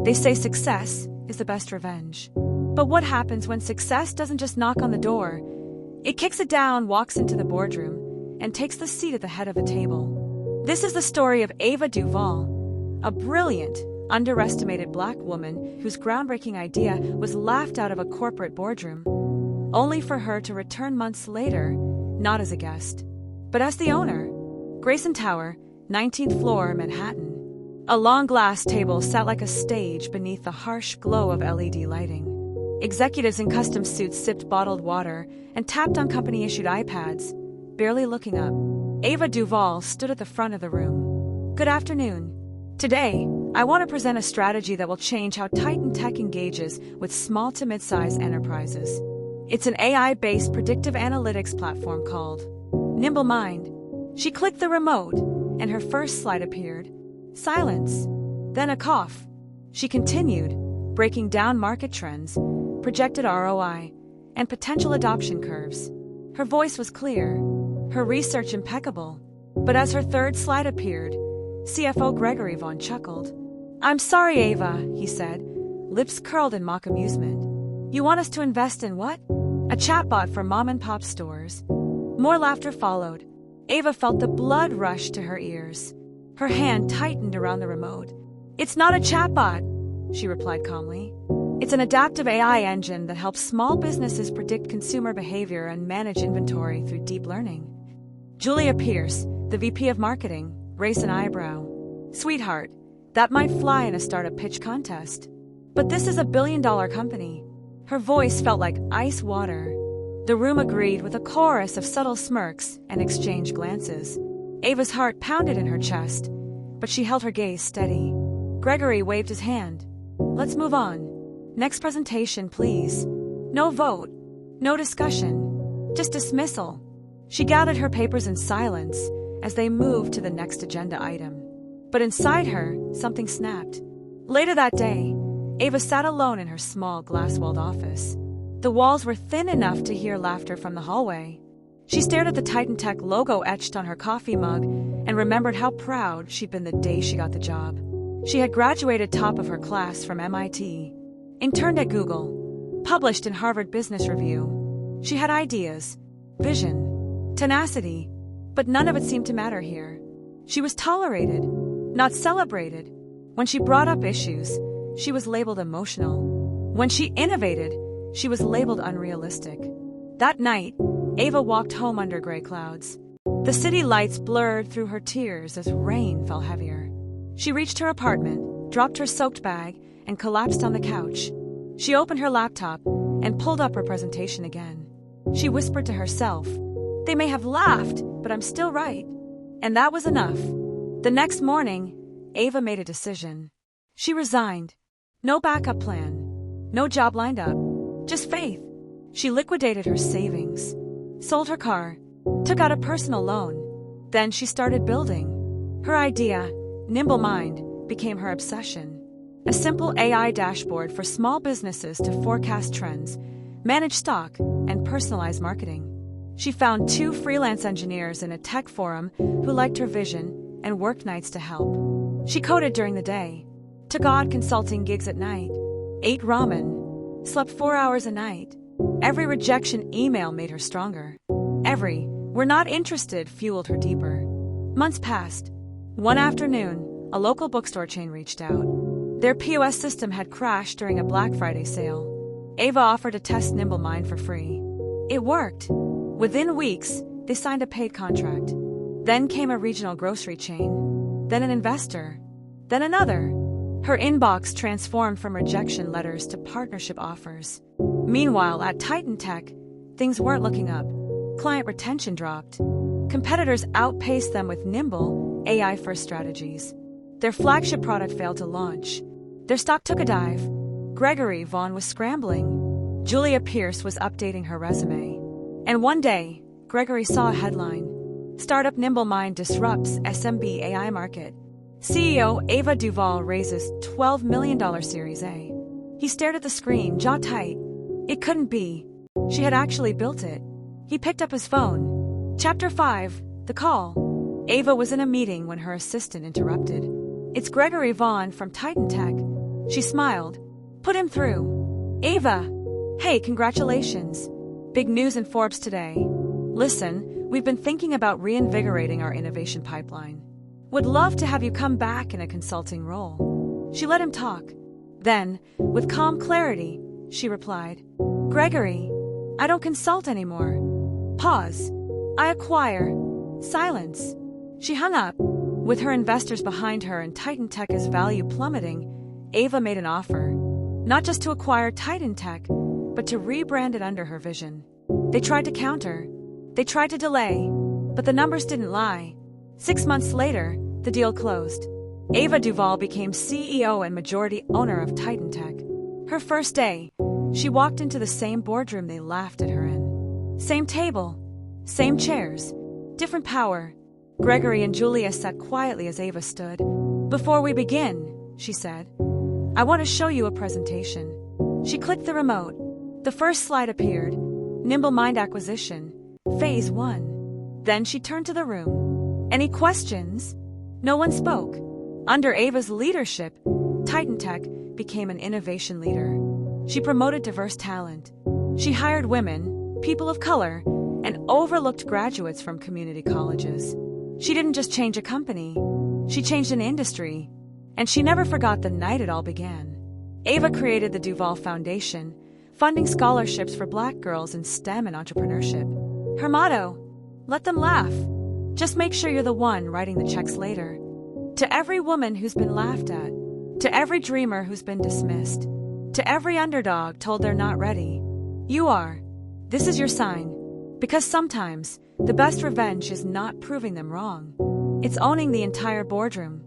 They say success is the best revenge. But what happens when success doesn't just knock on the door? It kicks it down, walks into the boardroom, and takes the seat at the head of the table. This is the story of Ava Duval, a brilliant, underestimated black woman whose groundbreaking idea was laughed out of a corporate boardroom, only for her to return months later, not as a guest, but as the owner. Grayson Tower, 19th floor, Manhattan. A long glass table sat like a stage beneath the harsh glow of LED lighting. Executives in custom suits sipped bottled water and tapped on company-issued iPads, barely looking up. Ava Duval stood at the front of the room. Good afternoon. Today, I want to present a strategy that will change how Titan Tech engages with small to mid-size enterprises. It's an AI-based predictive analytics platform called Nimble Mind. She clicked the remote, and her first slide appeared. Silence. Then a cough. She continued, breaking down market trends, projected ROI, and potential adoption curves. Her voice was clear, her research impeccable. But as her third slide appeared, CFO Gregory Vaughn chuckled. "I'm sorry, Ava," he said, lips curled in mock amusement. "You want us to invest in what? A chatbot for mom-and-pop stores?" More laughter followed. Ava felt the blood rush to her ears. Her hand tightened around the remote. "It's not a chatbot," she replied calmly. "It's an adaptive AI engine that helps small businesses predict consumer behavior and manage inventory through deep learning." Julia Pierce, the VP of Marketing, raised an eyebrow. "Sweetheart, that might fly in a startup pitch contest. But this is a billion-dollar company." Her voice felt like ice water. The room agreed with a chorus of subtle smirks and exchanged glances. Ava's heart pounded in her chest, but she held her gaze steady. Gregory waved his hand. "Let's move on. Next presentation, please." No vote, no discussion, just dismissal. She gathered her papers in silence as they moved to the next agenda item. But inside her, something snapped. Later that day, Ava sat alone in her small glass-walled office. The walls were thin enough to hear laughter from the hallway. She stared at the Titan Tech logo etched on her coffee mug and remembered how proud she'd been the day she got the job. She had graduated top of her class from MIT, interned at Google, published in Harvard Business Review. She had ideas, vision, tenacity, but none of it seemed to matter here. She was tolerated, not celebrated. When she brought up issues, she was labeled emotional. When she innovated, she was labeled unrealistic. That night, Ava walked home under gray clouds. The city lights blurred through her tears as rain fell heavier. She reached her apartment, dropped her soaked bag, and collapsed on the couch. She opened her laptop and pulled up her presentation again. She whispered to herself, "They may have laughed, but I'm still right." And that was enough. The next morning, Ava made a decision. She resigned. No backup plan. No job lined up. Just faith. She liquidated her savings, sold her car, took out a personal loan. Then she started building. Her idea, Nimble Mind, became her obsession. A simple AI dashboard for small businesses to forecast trends, manage stock, and personalize marketing. She found 2 freelance engineers in a tech forum who liked her vision and worked nights to help. She coded during the day, took odd consulting gigs at night, ate ramen, slept 4 hours a night. Every rejection email made her stronger. Every "we're not interested" fueled her deeper. Months passed. One afternoon, a local bookstore chain reached out. Their POS system had crashed during a Black Friday sale. Ava offered to test Nimble Mind for free. It worked. Within weeks, they signed a paid contract. Then came a regional grocery chain. Then an investor. Then another. Her inbox transformed from rejection letters to partnership offers. Meanwhile, at Titan Tech, things weren't looking up. Client retention dropped. Competitors outpaced them with nimble, AI-first strategies. Their flagship product failed to launch. Their stock took a dive. Gregory Vaughn was scrambling. Julia Pierce was updating her resume. And one day, Gregory saw a headline. Startup Nimble Mind disrupts SMB AI market. CEO Ava Duval raises $12 million Series A. He stared at the screen, jaw tight. It couldn't be. She had actually built it. He picked up his phone. Chapter 5, The Call. Ava was in a meeting when her assistant interrupted. "It's Gregory Vaughn from Titan Tech." She smiled. Put him through. Ava! Hey, congratulations. Big news in Forbes today. Listen, we've been thinking about reinvigorating our innovation pipeline. Would love to have you come back in a consulting role. She let him talk. Then, with calm clarity, she replied, Gregory, I don't consult anymore. Pause. I acquire. Silence. She hung up. With her investors behind her and Titan Tech's value plummeting, Ava made an offer. Not just to acquire Titan Tech, but to rebrand it under her vision. They tried to counter. They tried to delay. But the numbers didn't lie. 6 months later, the deal closed. Ava Duval became CEO and majority owner of Titan Tech. Her first day, she walked into the same boardroom they laughed at her in. Same table, same chairs, different power. Gregory and Julia sat quietly as Ava stood. Before we begin, she said, I want to show you a presentation. She clicked the remote. The first slide appeared. Nimble Mind Acquisition, Phase 1. Then she turned to the room. Any questions? No one spoke. Under Ava's leadership, Titan Tech became an innovation leader. She promoted diverse talent. She hired women, people of color, and overlooked graduates from community colleges. She didn't just change a company. She changed an industry. And she never forgot the night it all began. Ava created the Duval Foundation, funding scholarships for Black girls in STEM and entrepreneurship. Her motto, let them laugh. Just make sure you're the one writing the checks later. To every woman who's been laughed at, to every dreamer who's been dismissed, to every underdog told they're not ready, you are. This is your sign. Because sometimes, the best revenge is not proving them wrong. It's owning the entire boardroom.